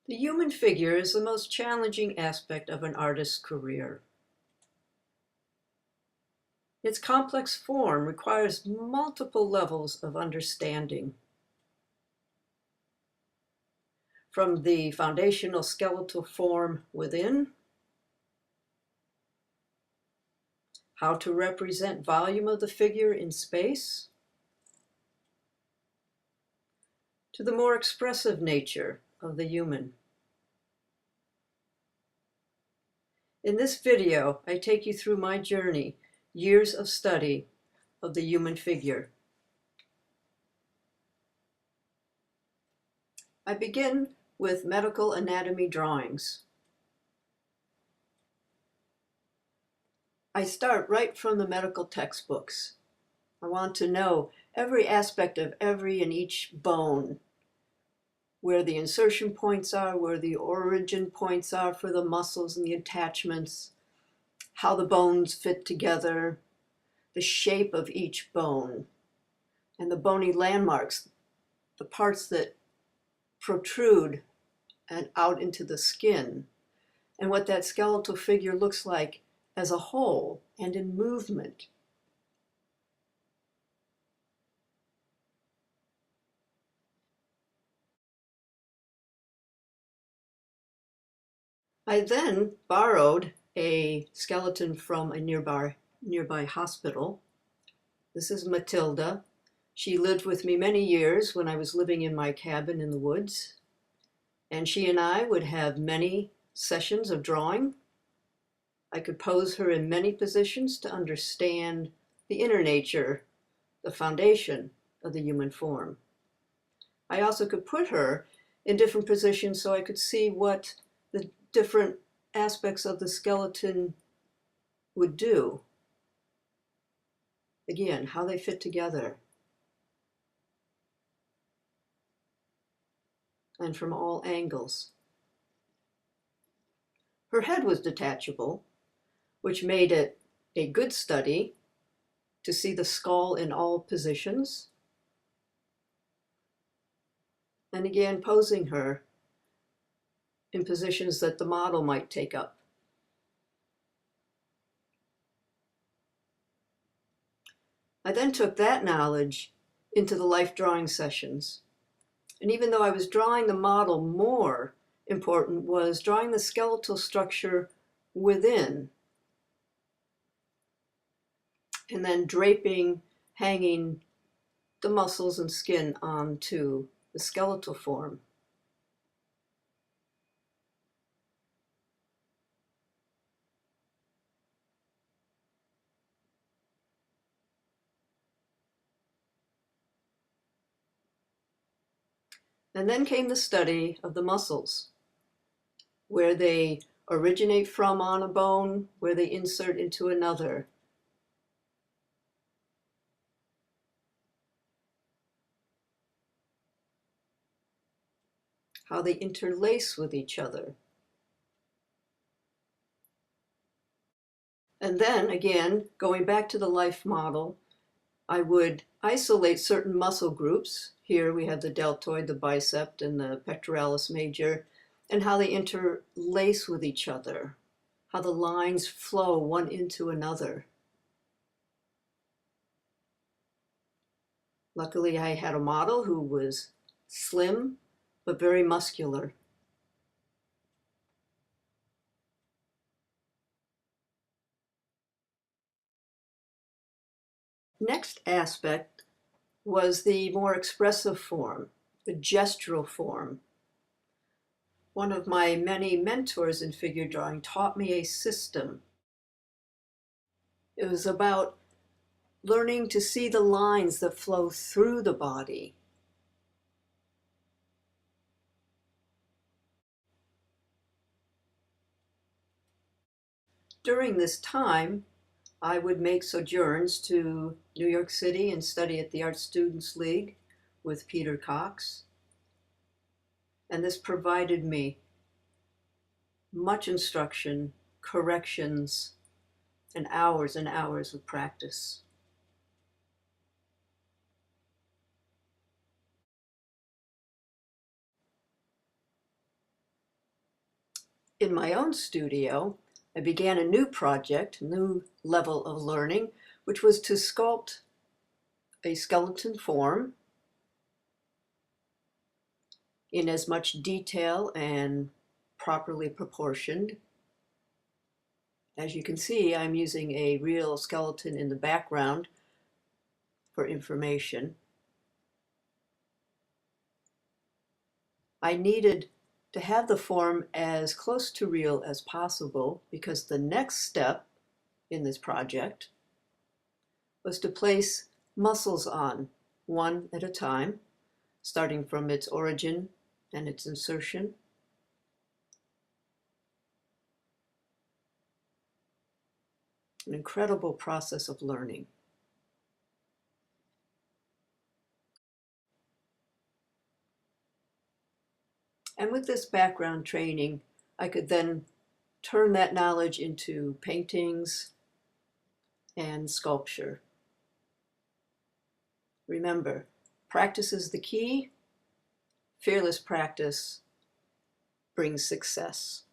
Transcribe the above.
The human figure is the most challenging aspect of an artist's career. Its complex form requires multiple levels of understanding. From the foundational skeletal form within, how to represent volume of the figure in space, to the more expressive nature of the human. In this video, I take you through my journey, years of study of the human figure. I begin with medical anatomy drawings. I start right from the medical textbooks. I want to know every aspect of every and each bone, where the insertion points are, where the origin points are for the muscles and the attachments, how the bones fit together, the shape of each bone, and the bony landmarks, the parts that protrude and out into the skin, and what that skeletal figure looks like as a whole and in movement. I then borrowed a skeleton from a nearby hospital. This is Matilda. She lived with me many years when I was living in my cabin in the woods. And she and I would have many sessions of drawing. I could pose her in many positions to understand the inner nature, the foundation of the human form. I also could put her in different positions so I could see what the different aspects of the skeleton would do. Again, how they fit together. And from all angles. Her head was detachable, which made it a good study to see the skull in all positions. And again, posing her in positions that the model might take up. I then took that knowledge into the life drawing sessions. And even though I was drawing the model, more important was drawing the skeletal structure within, and then draping, hanging the muscles and skin onto the skeletal form. And then came the study of the muscles, where they originate from on a bone, where they insert into another. How they interlace with each other. And then again, going back to the life model, I would isolate certain muscle groups. Here we have the deltoid, the bicep, and the pectoralis major, and how they interlace with each other, how the lines flow one into another. Luckily, I had a model who was slim, but very muscular. Next aspect was the more expressive form, the gestural form. One of my many mentors in figure drawing taught me a system. It was about learning to see the lines that flow through the body. During this time, I would make sojourns to New York City and study at the Art Students League with Peter Cox. And this provided me much instruction, corrections, and hours of practice. In my own studio, I began a new project, a new level of learning, which was to sculpt a skeleton form in as much detail and properly proportioned. As you can see, I'm using a real skeleton in the background for information. I needed to have the form as close to real as possible because the next step in this project was to place muscles on, one at a time, starting from its origin and its insertion. An incredible process of learning. And with this background training, I could then turn that knowledge into paintings and sculpture. Remember, practice is the key. Fearless practice brings success.